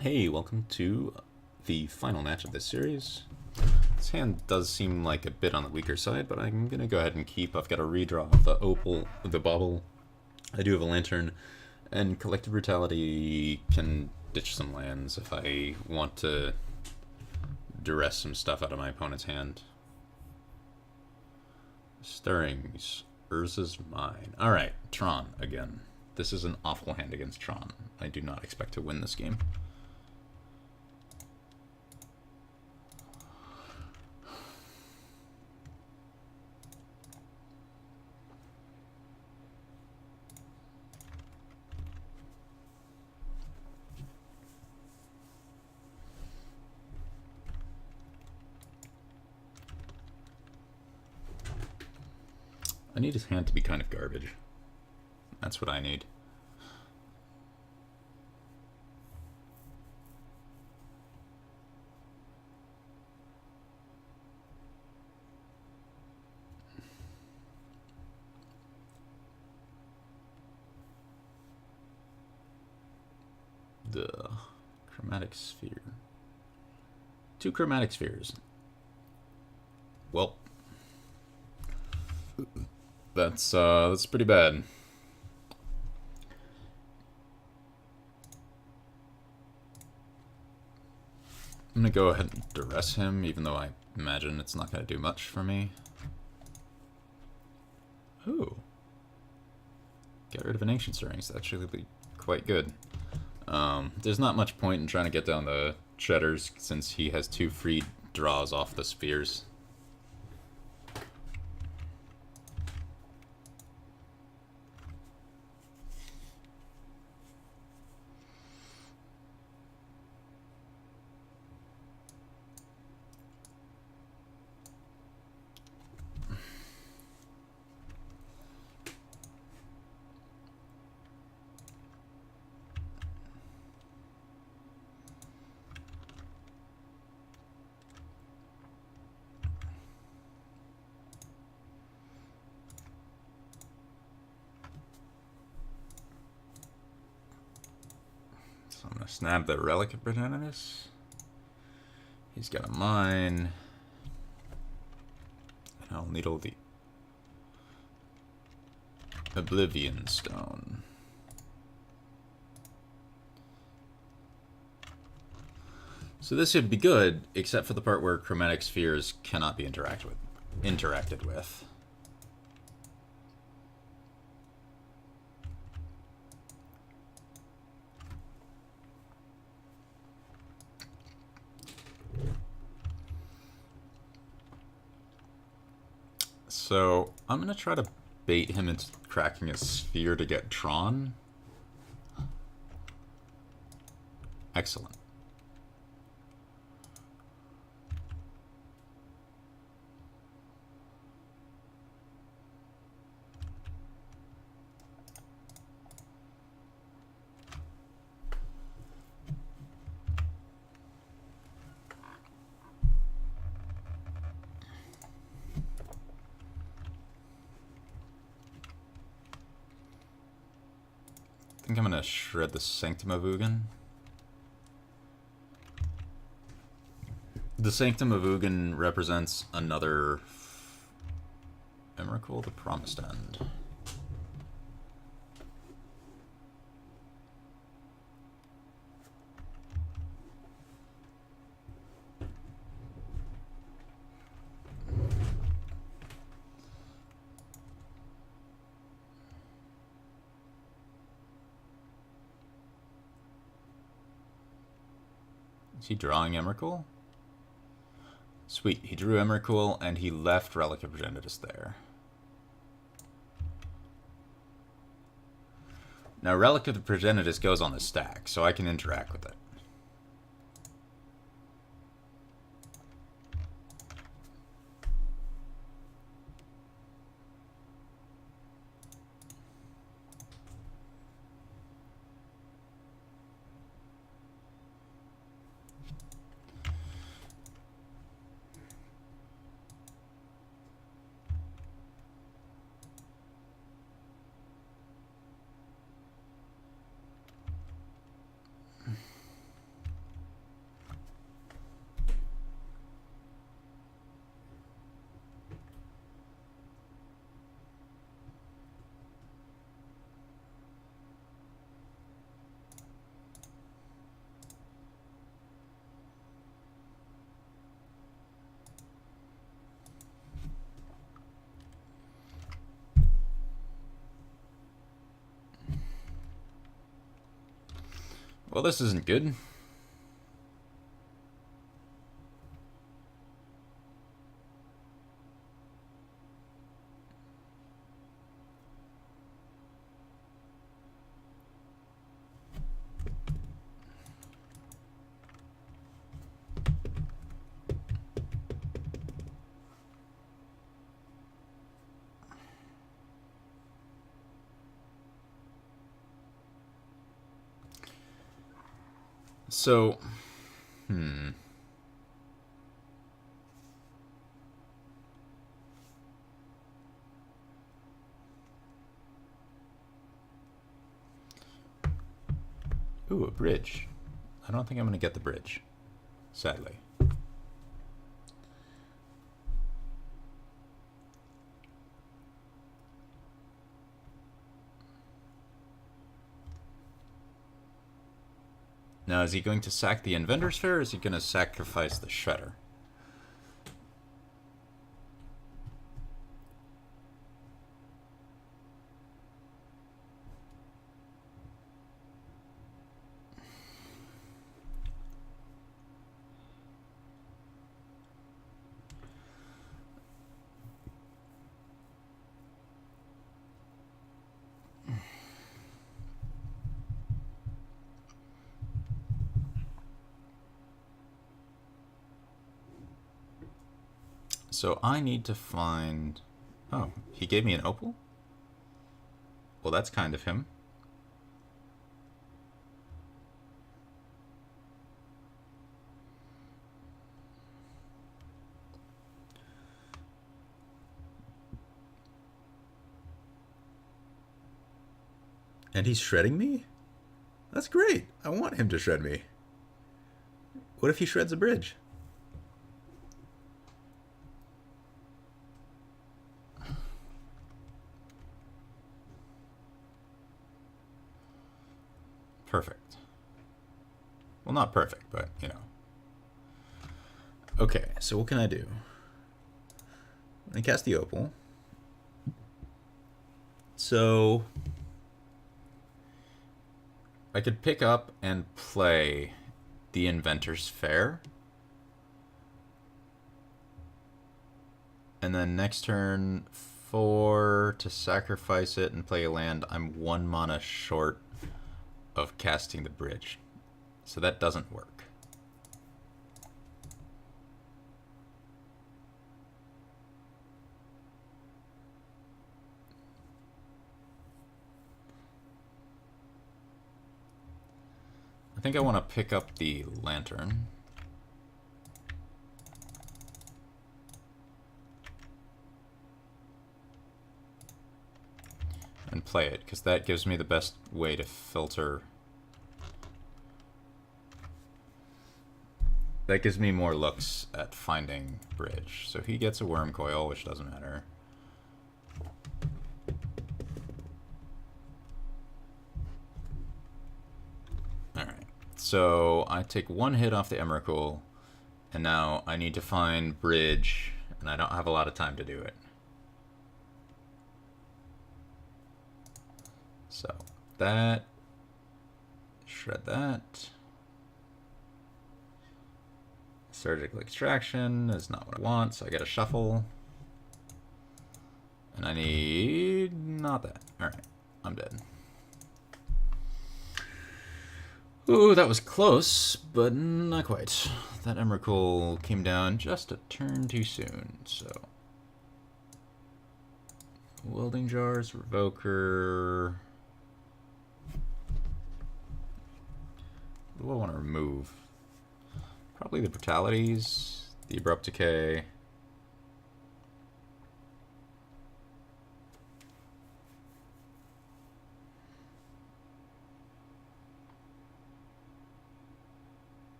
Hey, welcome to the final match of this series. This hand does seem like a bit on the weaker side, but I'm going to go ahead and keep. I've got a redraw of the opal, the bauble. I do have a lantern, and Collective Brutality can ditch some lands if I want to duress some stuff out of my opponent's hand. Stirrings. Urza's Mine. Alright, Tron again. This is an awful hand against Tron. I do not expect to win this game. I need his hand to be kind of garbage. That's what I need. The chromatic sphere. 2 chromatic spheres. Well, that's pretty bad. I'm gonna go ahead and duress him, even though I imagine it's not gonna do much for me. Ooh. Get rid of an Ancient Stirrings. That should be quite good. There's not much point in trying to get down the Cheddars since he has 2 free draws off the spheres. So I'm gonna snap the Relic of Progenitus. He's got a mine. And I'll needle the Oblivion Stone. So this should be good, except for the part where chromatic spheres cannot be interacted with. So I'm gonna try to bait him into cracking a sphere to get Tron. Excellent. I think I'm gonna shred the Sanctum of Ugin. The Sanctum of Ugin represents another Emrakul, the Promised End. Is he drawing Emrakul? Sweet, he drew Emrakul and he left Relic of Progenitus there. Now Relic of Progenitus goes on the stack, so I can interact with it. Well, this isn't good. So, Ooh, a bridge. I don't think I'm going to get the bridge, sadly. Now, is he going to sack the Inventor's Fair, or is he going to sacrifice the Shredder? So I need to find... Oh, he gave me an opal? Well, that's kind of him. And he's shredding me? That's great. I want him to shred me. What if he shreds a bridge? Perfect. Well, not perfect, but, you know. Okay, so what can I do? I cast the opal. So I could pick up and play the Inventor's Fair. And then next turn, 4 to sacrifice it and play a land. I'm 1 mana short of casting the bridge. So that doesn't work. I think I want to pick up the lantern. And play it, because that gives me the best way to filter. That gives me more looks at finding bridge. So he gets a worm coil, which doesn't matter. Alright, so I take 1 hit off the Emrakul, and now I need to find bridge, and I don't have a lot of time to do it. So that, shred that. Surgical extraction is not what I want, so I gotta shuffle. And I need not that. Alright, I'm dead. Ooh, that was close, but not quite. That Emrakul came down just a turn too soon, so. Welding jars, revoker. What do I want to remove? Probably the brutalities, the abrupt decay.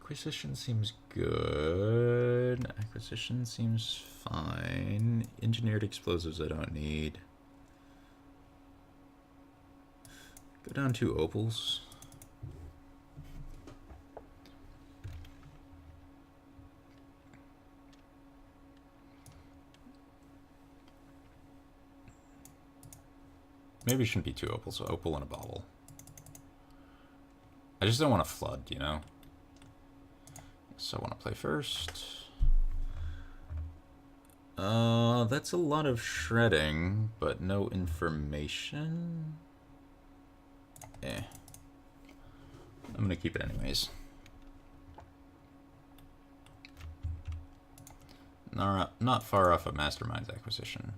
Acquisition seems good. Acquisition seems fine. Engineered explosives I don't need. Go down 2 opals. Maybe it shouldn't be 2 opals, so opal and a bauble. I just don't want to flood, you know? So I want to play first. That's a lot of shredding, but no information. Eh. I'm gonna keep it anyways. Not far off of Mastermind's acquisition.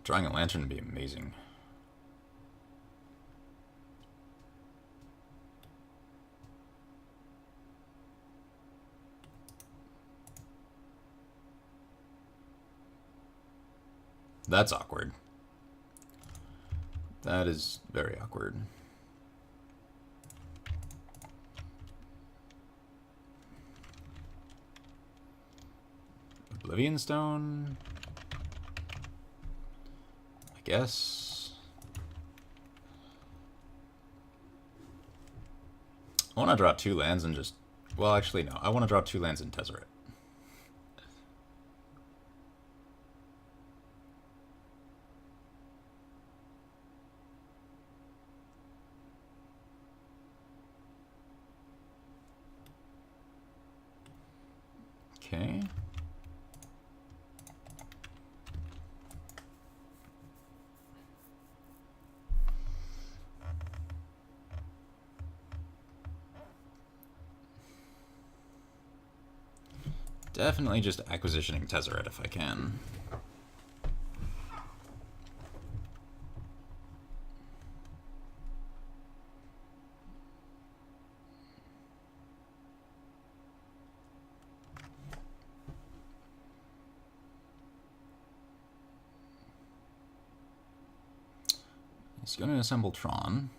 Drawing a lantern would be amazing. That's awkward. That is very awkward. Oblivion Stone? I guess. I want to draw 2 lands and just... Well, actually, no. I want to draw 2 lands in Tezzeret. Okay. Definitely just acquisitioning Tezzeret if I can. He's going to assemble Tron.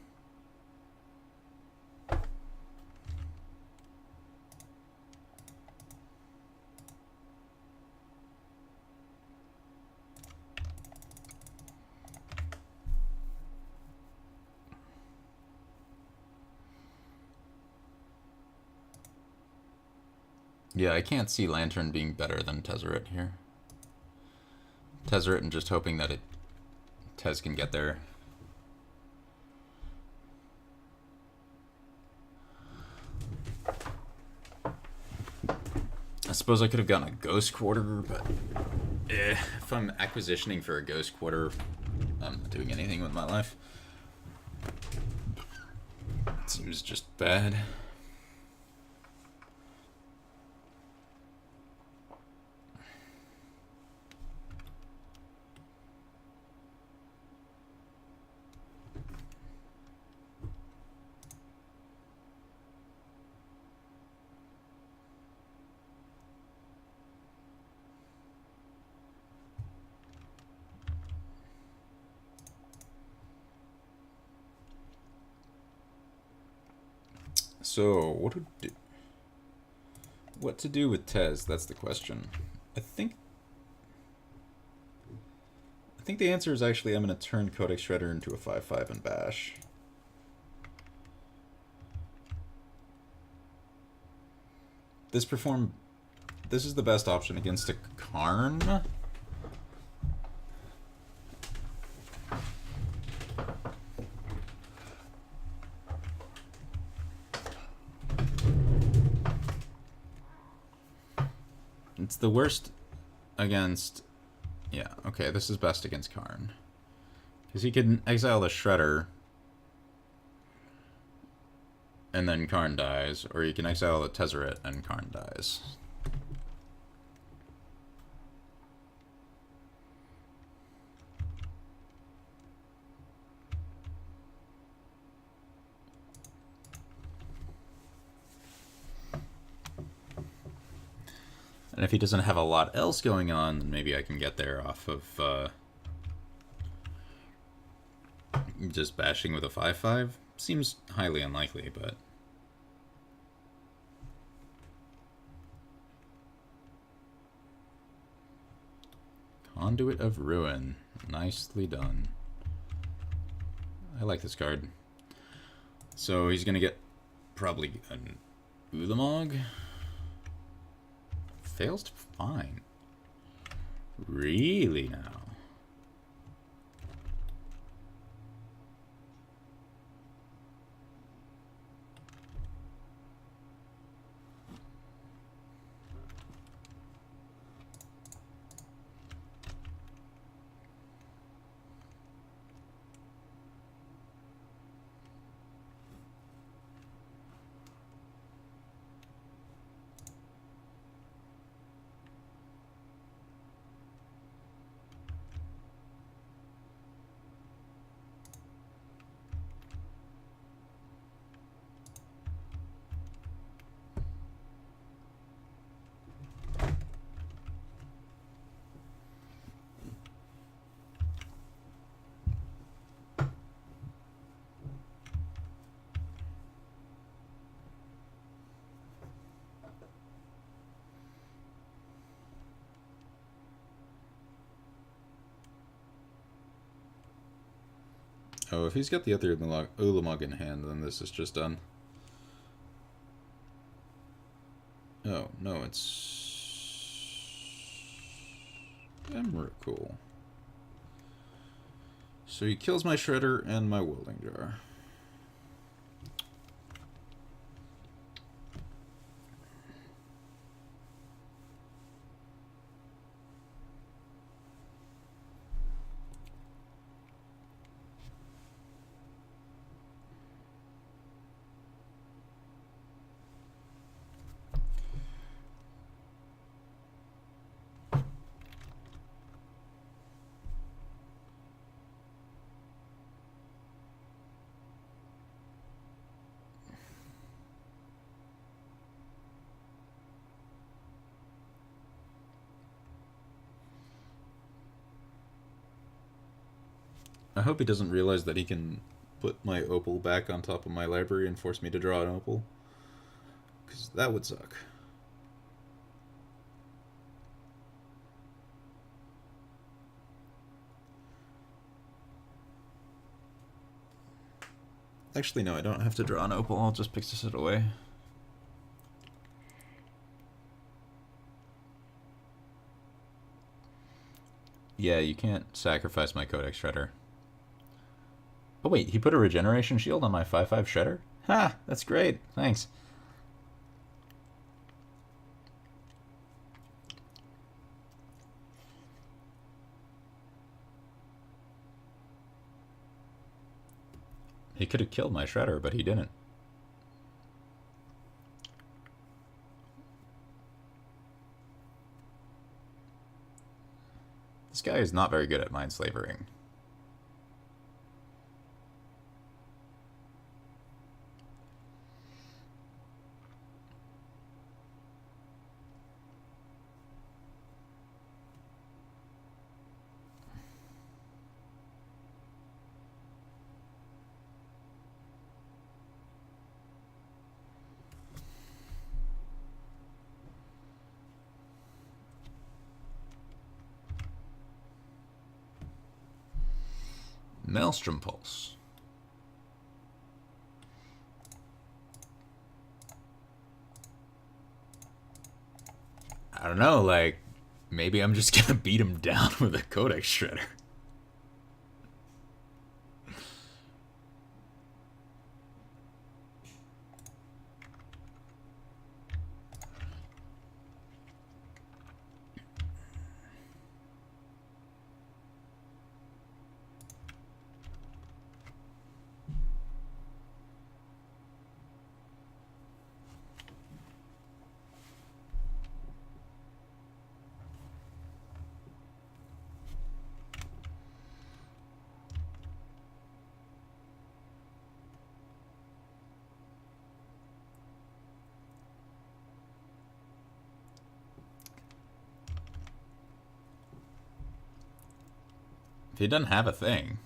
Yeah, I can't see Lantern being better than Tezzeret here. Tezzeret and just hoping that Tez can get there. I suppose I could have gotten a Ghost Quarter, but if I'm acquisitioning for a Ghost Quarter, I'm not doing anything with my life. It seems just bad. So, what to do with Tez? That's the question. I think the answer is actually I'm going to turn Codex Shredder into a 5/5 and bash. This is the best option against a Karn. It's the worst against... Yeah, okay, this is best against Karn. Because he can exile the Shredder, and then Karn dies, or you can exile the Tezzeret and Karn dies. And if he doesn't have a lot else going on, then maybe I can get there off of just bashing with a 5-5. Seems highly unlikely, but... Conduit of Ruin. Nicely done. I like this card. So he's gonna get probably an Ulamog. Fails to find. Really now? Oh, if he's got the other Ulamog in hand, then this is just done. Oh, no, it's... Emrakul. So he kills my Shredder and my Welding Jar. I hope he doesn't realize that he can put my Opal back on top of my library and force me to draw an Opal. Because that would suck. Actually, no, I don't have to draw an Opal. I'll just pixis it away. Yeah, you can't sacrifice my Codex Shredder. Oh wait, he put a regeneration shield on my 5/5 Shredder? Ha! That's great. Thanks. He could have killed my Shredder, but he didn't. This guy is not very good at mind slavering. Maelstrom Pulse. I don't know, like, maybe I'm just gonna beat him down with a Codex Shredder. He doesn't have a thing.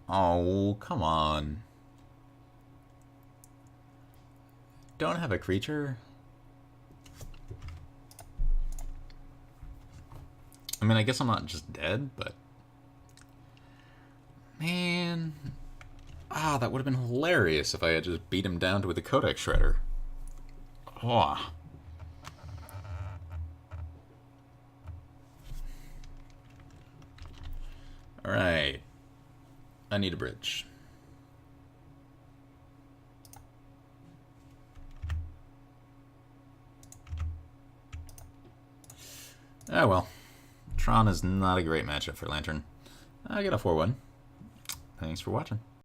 Oh, come on. Don't have a creature? I mean, I guess I'm not just dead, but... Man... Ah, that would have been hilarious if I had just beat him down with a Codex Shredder. Oh. Alright. I need a bridge. Ah, well. Tron is not a great matchup for Lantern. I get a 4-1. Thanks for watching.